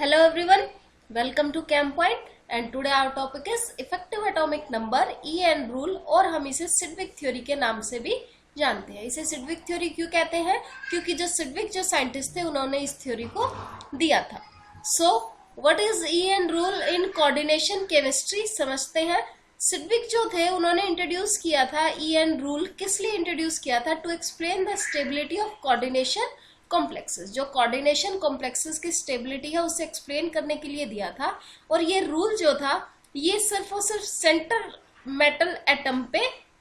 Hello everyone, welcome to Chem Point and today our topic is effective atomic number EN rule और हम इसे Sidgwick theory के नाम से भी जानते हैं। इसे सिडविक थ्योरी क्यों कहते हैं? क्योंकि जो सिडविक जो साइंटिस्ट थे उन्होंने इस थ्योरी को दिया था। So what is EN rule in coordination chemistry समझते हैं। सिडविक जो थे उन्होंने इंट्रोड्यूस किया था EN रूल। किस लिए इंट्रोड्यूस किया था? To explain the stability of coordination complexes. जो कोऑर्डिनेशन कॉम्प्लेक्सेस की स्टेबिलिटी है उसे एक्सप्लेन करने के लिए दिया था। और ये रूल जो था ये सिर्फ और सिर्फ सेंटर मेटल एटम पे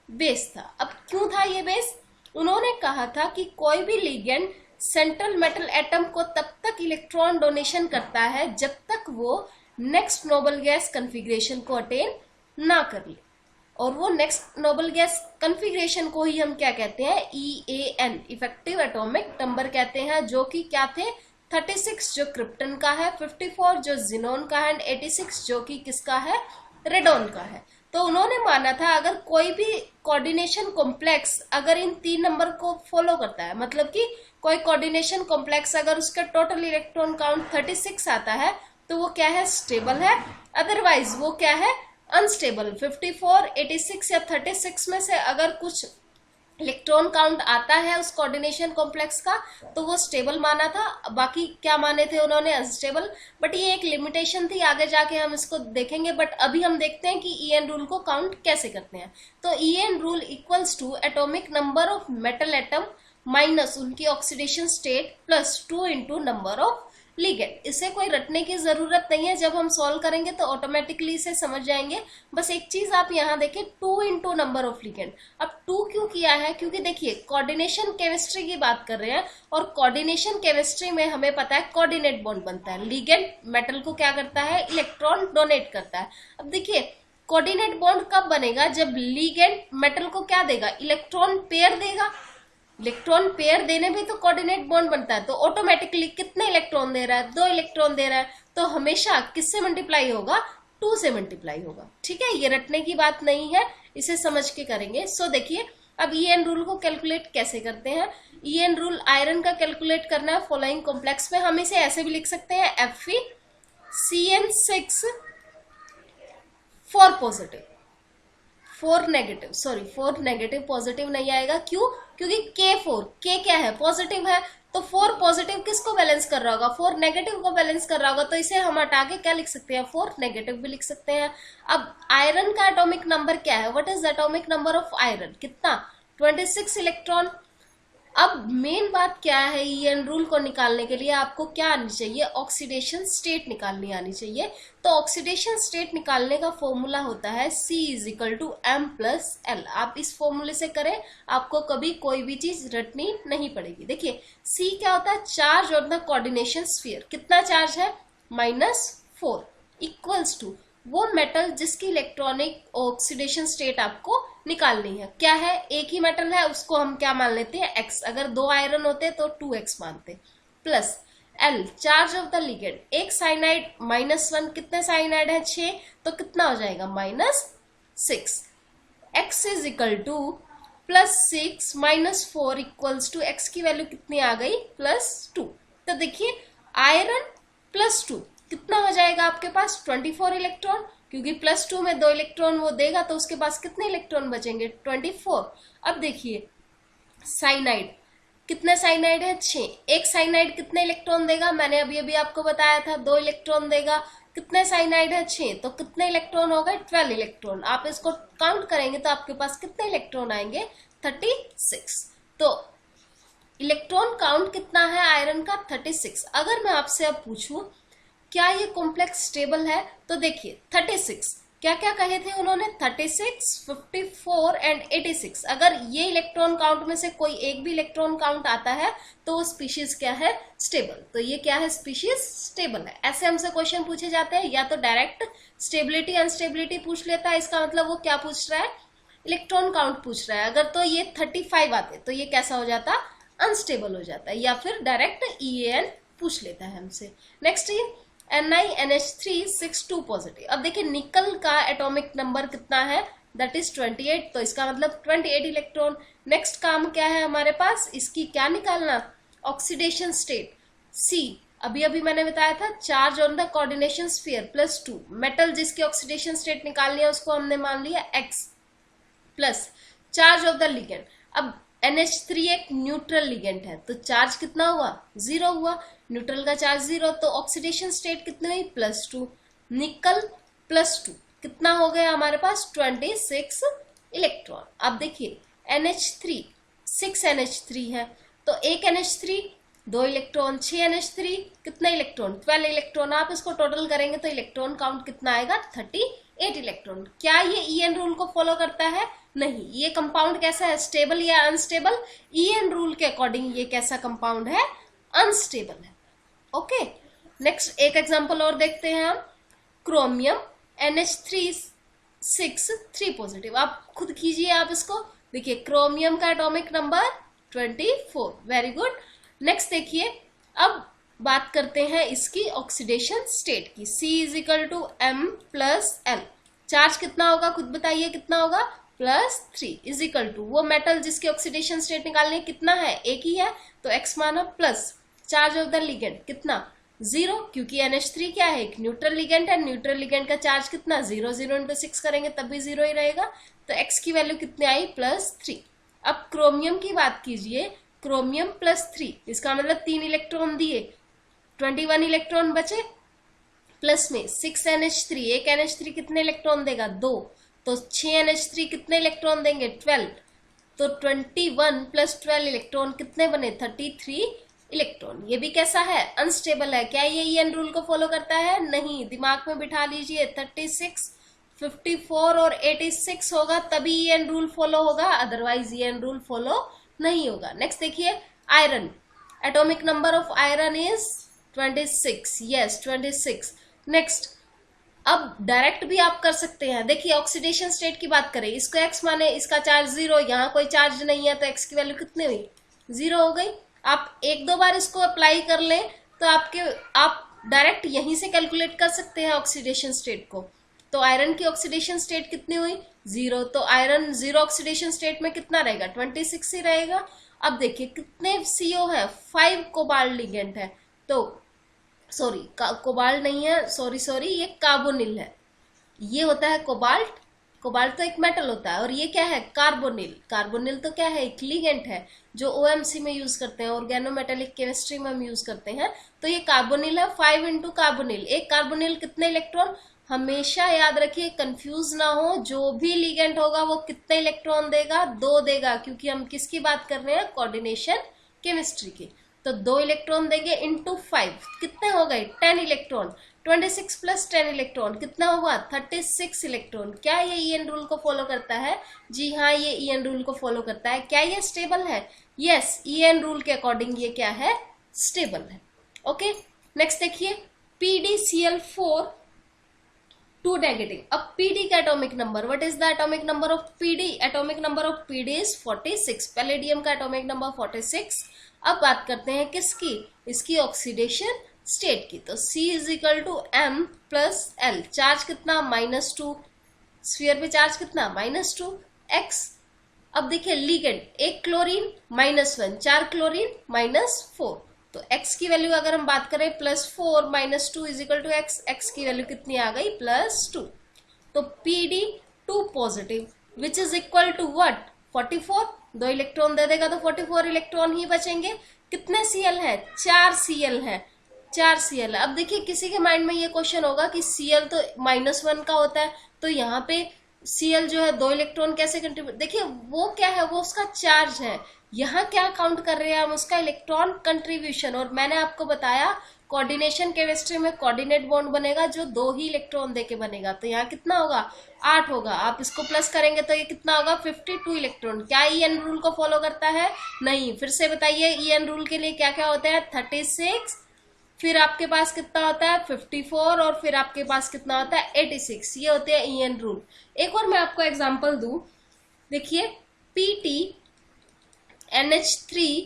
बेस था। अब क्यों था ये बेस? उन्होंने कहा था कि कोई भी लिगेंड सेंट्रल मेटल एटम को तब तक इलेक्ट्रॉन डोनेशन करता है जब तक वो नेक्स्ट नोबल गैस कन्फिग्रेशन को अटेन ना कर ले। और वो नेक्स्ट नोबल गैस कन्फिग्रेशन को ही हम क्या कहते हैं? EAN, इफेक्टिव एटॉमिक नंबर कहते हैं। जो कि क्या थे? 36 जो क्रिप्टन का है, 54 जो जिनोन का है, 86 जो कि किसका है? रेडोन का है। तो उन्होंने माना था अगर कोई भी कोऑर्डिनेशन कॉम्प्लेक्स अगर इन 3 नंबर को फॉलो करता है, मतलब कि कोई कोऑर्डिनेशन कॉम्प्लेक्स अगर उसका टोटल इलेक्ट्रॉन काउंट 36 आता है तो वो क्या है? स्टेबल है। अदरवाइज वो क्या है? अनस्टेबल। 54, 86 या 36 में से अगर कुछ इलेक्ट्रॉन काउंट आता है उस कोऑर्डिनेशन कॉम्प्लेक्स का तो वो स्टेबल माना था। बाकी क्या माने थे उन्होंने? अनस्टेबल। बट ये एक लिमिटेशन थी, आगे जाके हम इसको देखेंगे। बट अभी हम देखते हैं कि EN रूल को काउंट कैसे करते हैं। तो EN rule equals to atomic number of metal atom minus उनकी oxidation state plus 2 into number of ligand. इसे कोई रटने की जरूरत नहीं है, जब हम सॉल्व करेंगे तो ऑटोमेटिकली इसे समझ जाएंगे। बस एक चीज आप यहाँ देखिए, 2 इंटू नंबर ऑफ लिगेंड। अब 2 क्यों किया है? क्योंकि देखिए कोऑर्डिनेशन केमिस्ट्री की बात कर रहे हैं और कोऑर्डिनेशन केमिस्ट्री में हमें पता है कोऑर्डिनेट बॉन्ड बनता है। लिगेंड मेटल को क्या करता है? इलेक्ट्रॉन डोनेट करता है। अब देखिए कोऑर्डिनेट बॉन्ड कब बनेगा? जब लिगेंड मेटल को क्या देगा? इलेक्ट्रॉन पेयर देगा। इलेक्ट्रॉन पेयर देने में तो कोऑर्डिनेट बॉन्ड बनता है। तो ऑटोमेटिकली कितने इलेक्ट्रॉन दे रहा है? 2 इलेक्ट्रॉन दे रहा है। तो हमेशा किससे मल्टीप्लाई होगा? 2 से मल्टीप्लाई होगा। ठीक है, ये रटने की बात नहीं है, इसे समझ के करेंगे। सो देखिए अब EN रूल को कैलकुलेट कैसे करते हैं। EN रूल आयरन का कैलकुलेट करना है फॉलोइंग कॉम्प्लेक्स में। हम इसे ऐसे भी लिख सकते हैं FeCN6 4 positive 4 negative, sorry 4 negative, positive नहीं आएगा। क्यों? क्योंकि K4 K क्या है? पॉजिटिव है। तो 4 पॉजिटिव किसको बैलेंस कर रहा होगा? 4 नेगेटिव को बैलेंस कर रहा होगा। तो इसे हम हटा के क्या लिख सकते हैं? 4 नेगेटिव भी लिख सकते हैं। अब आयरन का एटॉमिक नंबर क्या है? What is atomic number of iron? कितना? 26 इलेक्ट्रॉन। अब मेन बात क्या है? EN रूल को निकालने के लिए आपको क्या आनी चाहिए? ऑक्सीडेशन स्टेट निकालनी आनी चाहिए। तो ऑक्सीडेशन स्टेट निकालने का फॉर्मूला होता है C = M+L। आप इस फॉर्मूले से करें, आपको कभी कोई भी चीज रटनी नहीं पड़ेगी। देखिए C क्या होता है? Charge of the coordination sphere. कितना चार्ज है? -4 इक्वल्स टू वो मेटल जिसकी इलेक्ट्रॉनिक ऑक्सीडेशन स्टेट आपको निकालनी है। क्या है? एक ही मेटल है, उसको हम क्या मान लेते हैं? X। अगर 2 आयरन होते तो 2X मानते। Plus L charge of the ligand. एक साइनाइड -1, कितने साइनाइड है? 6। तो कितना हो जाएगा? -6। X = +6 - 4 इक्वल्स टू X की वैल्यू कितनी आ गई? +2। तो देखिए आयरन +2 कितना हो जाएगा आपके पास? 24 इलेक्ट्रॉन। क्योंकि +2 में 2 इलेक्ट्रॉन वो देगा तो उसके पास कितने इलेक्ट्रॉन बचेंगे? 24। अब देखिए साइनाइड, कितने साइनाइड है? 6। एक साइनाइड कितने इलेक्ट्रॉन देगा? मैंने अभी आपको बताया था 2 इलेक्ट्रॉन देगा। कितने साइनाइड है? 6। तो कितने इलेक्ट्रॉन हो गए? 12 इलेक्ट्रॉन। आप इसको काउंट करेंगे तो आपके पास कितने इलेक्ट्रॉन आएंगे? 36। तो इलेक्ट्रॉन काउंट कितना है आयरन का? 36। अगर मैं आपसे अब पूछूं क्या ये कॉम्प्लेक्स स्टेबल है? तो देखिए 36 क्या क्या कहे थे उन्होंने? 36, 54 एंड 86। अगर ये इलेक्ट्रॉन काउंट में से कोई एक भी इलेक्ट्रॉन काउंट आता है तो वो स्पीशीज क्या है? स्टेबल। तो ये क्या है? स्पीशीज स्टेबल है। ऐसे हमसे क्वेश्चन पूछे जाते हैं, या तो डायरेक्ट स्टेबिलिटी अनस्टेबिलिटी पूछ लेता है, इसका मतलब वो क्या पूछ रहा है? इलेक्ट्रॉन काउंट पूछ रहा है। अगर तो ये 35 आते तो ये कैसा हो जाता? अनस्टेबल हो जाता है। या फिर डायरेक्ट EAN पूछ लेता है हमसे। नेक्स्ट ये NiNH3 6 पॉजिटिव। अब देखिए निकल का एटॉमिक नंबर कितना है? That is 28। तो इसका मतलब 28 इलेक्ट्रॉन। नेक्स्ट काम क्या है हमारे पास? इसकी क्या निकालना? Oxidation state. C अभी अभी मैंने बताया था charge on the coordination sphere +2, metal जिसकी ऑक्सीडेशन स्टेट निकालनी है उसको हमने मान लिया x, plus charge of the ligand. अब NH3 एक न्यूट्रल लिगेंड है तो चार्ज कितना हुआ, 0 हुआ, न्यूट्रल का चार्ज 0, तो ऑक्सीडेशन स्टेट कितनी हुई, +2, निकल +2, कितना हो गया हमारे पास 26 इलेक्ट्रॉन। अब देखिए NH3 6 NH3 है तो एक NH3 2 इलेक्ट्रॉन, 6 NH3 कितने इलेक्ट्रॉन, 12 इलेक्ट्रॉन। आप इसको टोटल करेंगे तो इलेक्ट्रॉन काउंट कितना आएगा, 38 इलेक्ट्रॉन। क्या ये EN रूल को फॉलो करता है, नहीं। ये कंपाउंड कैसा है, स्टेबल या अनस्टेबल, EN रूल के अकॉर्डिंग ये कैसा कंपाउंड है, अनस्टेबल है। ओके, नेक्स्ट एक एग्जांपल और देखते हैं हम, क्रोमियम NH3 3 पॉजिटिव। आप खुद कीजिए, आप इसको देखिए, क्रोमियम का atomic number 24, very good. Next देखिए, अब बात करते हैं इसकी ऑक्सीडेशन स्टेट की, C=M+L। चार्ज कितना होगा, खुद बताइए कितना होगा, +3 वो मेटल जिसकी ऑक्सीडेशन स्टेट निकालनी कितना है, एक ही है तो x माना, plus charge of the ligand कितना, 0, क्योंकि NH3 क्या है, एक न्यूट्रल लिगेंड है, न्यूट्रल लिगेंड का चार्ज कितना, 0, 0 × 6 करेंगे तब भी 0 ही रहेगा, तो x की वैल्यू कितनी आई, +3। अब क्रोमियम की बात कीजिए, क्रोमियम +3, इसका मतलब 3 इलेक्ट्रॉन दिए, 21 इलेक्ट्रॉन बचे, प्लस में 6 NH3, एक NH3 कितने इलेक्ट्रॉन देगा, 2, तो 6 NH3 कितने इलेक्ट्रॉन देंगे, 12, तो 21 + 12 इलेक्ट्रॉन कितने बने, 33 इलेक्ट्रॉन। ये भी कैसा है, अनस्टेबल है। क्या ये EN रूल को फॉलो करता है, नहीं। दिमाग में बिठा लीजिए, 36, 54 और 86 होगा तभी EN रूल फॉलो होगा, अदरवाइज EN रूल फॉलो नहीं होगा। नेक्स्ट देखिए, iron, atomic number of iron is 26, yes 26। Next, अब डायरेक्ट भी आप कर सकते हैं, देखिए ऑक्सीडेशन स्टेट की बात करें, इसको x माने, इसका चार्ज 0, यहाँ कोई चार्ज नहीं है तो x की वैल्यू कितनी हुई, 0 हो गई। आप एक दो बार इसको अप्लाई कर लें तो आप डायरेक्ट यहीं से कैलकुलेट कर सकते हैं ऑक्सीडेशन स्टेट को। तो आयरन की ऑक्सीडेशन स्टेट कितनी हुई, 0, तो आयरन 0 ऑक्सीडेशन स्टेट में कितना रहेगा, 26 ही रहेगा। अब देखिए कितने CO है, 5 कोबाल्ट लिगेंड है, तो सॉरी कोबाल्ट नहीं है, सॉरी ये कार्बोनिल है, ये होता है कोबाल्ट, कोबाल्ट तो एक मेटल होता है, और ये क्या है, कार्बोनिल। कार्बोनिल तो क्या है, एक लिगेंड है जो OMC में यूज करते हैं, ऑर्गेनोमेटेलिक केमिस्ट्री में हम यूज करते हैं। तो ये कार्बोनिल है, 5 × कार्बोनिल, एक कार्बोनिल कितने इलेक्ट्रॉन, हमेशा याद रखिए, कंफ्यूज ना हो, जो भी लिगेंड होगा वो कितने इलेक्ट्रॉन देगा, 2 देगा, क्योंकि हम किसकी बात कर रहे हैं, कोऑर्डिनेशन केमिस्ट्री की। तो 2 इलेक्ट्रॉन देंगे × 5, कितने हो गए, 10 इलेक्ट्रॉन, 26 + 10 इलेक्ट्रॉन कितना होगा, 36 इलेक्ट्रॉन। क्या ये EN रूल को फॉलो करता है, जी हाँ ये EN रूल को फॉलो करता है। क्या ये स्टेबल है, यस, EN रूल के अकॉर्डिंग ये क्या है, स्टेबल है। ओके, नेक्स्ट देखिए, PdCl4 2 नेगेटिव। अब PD का atomic number, what is the atomic number of PD, atomic number of PD is 46, palladium का एटॉमिक नंबर 46। अब बात करते हैं किसकी, इसकी ऑक्सीडेशन स्टेट की, तो C=M+L, चार्ज कितना, -2, स्फीयर पे चार्ज कितना, -2 x। अब देखिए लिगेंड, एक क्लोरीन -1, 4 क्लोरीन -4, तो x की वैल्यू अगर हम बात करें +4 - 2 = x, x की वैल्यू कितनी आ गई, +2। तो PD 2 positive which is equal to what, 44, 2 electron दे देगा तो 44 इलेक्ट्रॉन ही बचेंगे। कितने Cl है, 4 Cl है, 4 Cl। अब देखिए किसी के माइंड में ये क्वेश्चन होगा कि Cl तो -1 का होता है, तो यहाँ पे Cl जो है 2 इलेक्ट्रॉन कैसे कंट्रीब्यूट, देखिए वो क्या है, वो उसका चार्ज है। यहाँ क्या काउंट कर रहे हैं हम, उसका इलेक्ट्रॉन कंट्रीब्यूशन। और मैंने आपको बताया कोऑर्डिनेशन केमिस्ट्री में कोऑर्डिनेट बॉन्ड बनेगा जो 2 ही इलेक्ट्रॉन देके बनेगा, तो यहाँ कितना होगा, 8 होगा। आप इसको प्लस करेंगे तो ये कितना होगा, 52 इलेक्ट्रॉन। क्या EN रूल को फॉलो करता है, नहीं। फिर से बताइए, EN रूल के लिए क्या क्या होता है, 36, फिर आपके पास कितना होता है 54, और फिर आपके पास कितना होता है 86, ये होते हैं EN रूल। एक और मैं आपको एग्जांपल दूं, देखिए PT NH3,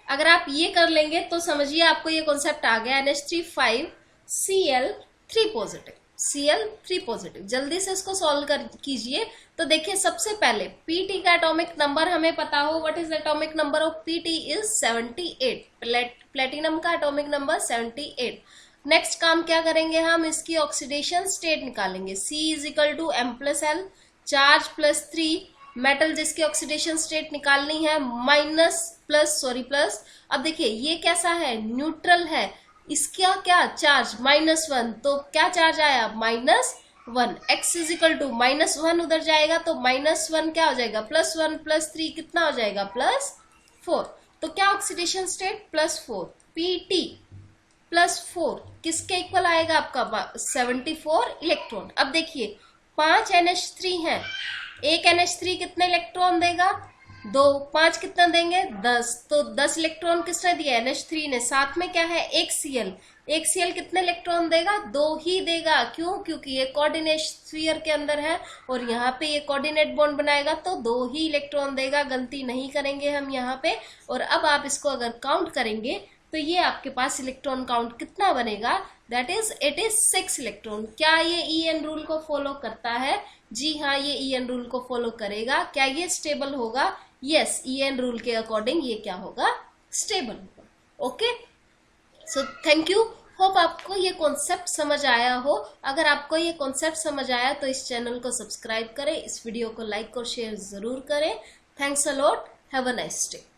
अगर आप ये कर लेंगे तो समझिए आपको ये कॉन्सेप्ट आ गया, NH3 5 Cl 3 positive. Cl3 positive. जल्दी से इसको सॉल्व कर कीजिए। तो देखिए सबसे पहले Pt का एटॉमिक नंबर हमें पता हो, what is atomic number of Pt is 78। Platinum का एटॉमिक नंबर 78। नेक्स्ट काम क्या करेंगे हम, इसकी ऑक्सीडेशन स्टेट निकालेंगे। C is equal to M plus L, charge plus 3, metal जिसकी ऑक्सीडेशन स्टेट निकालनी है प्लस। अब देखिए ये कैसा है, न्यूट्रल है, इसका क्या चार्ज -1, तो क्या चार्ज आया -1। x इज इक्वल टू -1 उधर जाएगा तो -1 क्या हो जाएगा, +1 +3 कितना हो जाएगा, +4। तो क्या ऑक्सीडेशन स्टेट +4, Pt +4 किसके इक्वल आएगा आपका 74 इलेक्ट्रॉन। अब देखिए 5 NH3 है, एक NH3 कितने इलेक्ट्रॉन देगा, 2, 5 कितना देंगे 10, तो 10 इलेक्ट्रॉन किसने दिया, NH3 ने। साथ में क्या है, एक Cl कितने इलेक्ट्रॉन देगा, 2 ही देगा। क्यों, क्योंकि ये कोऑर्डिनेट स्फीयर के अंदर है और यहाँ पे ये कोऑर्डिनेट बॉन्ड बनाएगा तो 2 ही इलेक्ट्रॉन देगा, गलती नहीं करेंगे हम यहाँ पे। और अब आप इसको अगर काउंट करेंगे तो ये आपके पास इलेक्ट्रॉन काउंट कितना बनेगा, that is it is 6 electron. क्या ये EN रूल को फॉलो करता है, जी हाँ ये EN रूल को फॉलो करेगा। क्या ये स्टेबल होगा, यस EN रूल के अकॉर्डिंग ये क्या होगा, स्टेबल होगा। Okay, so thank you, hope आपको ये कॉन्सेप्ट समझ आया हो। अगर आपको ये कॉन्सेप्ट समझ आया तो इस चैनल को सब्सक्राइब करें, इस वीडियो को लाइक और शेयर जरूर करें। Thanks a lot, have a nice day.